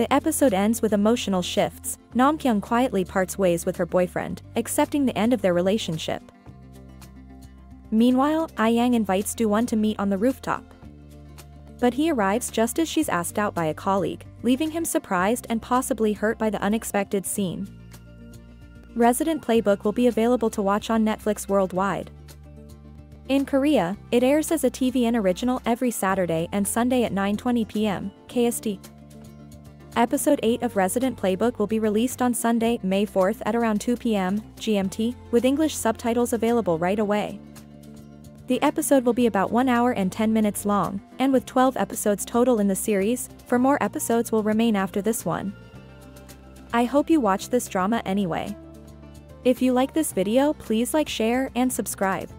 The episode ends with emotional shifts. Namkyung quietly parts ways with her boyfriend, accepting the end of their relationship. Meanwhile, Ahyang invites Do-won to meet on the rooftop. But he arrives just as she's asked out by a colleague, leaving him surprised and possibly hurt by the unexpected scene. Resident Playbook will be available to watch on Netflix worldwide. In Korea, it airs as a TVN original every Saturday and Sunday at 9:20 p.m. KST. Episode 8 of Resident Playbook will be released on Sunday, May 4th at around 2 p.m. GMT, with English subtitles available right away. The episode will be about 1 hour and 10 minutes long, and with 12 episodes total in the series, 4 more episodes will remain after this one. I hope you watch this drama anyway. If you like this video, please like, share, and subscribe.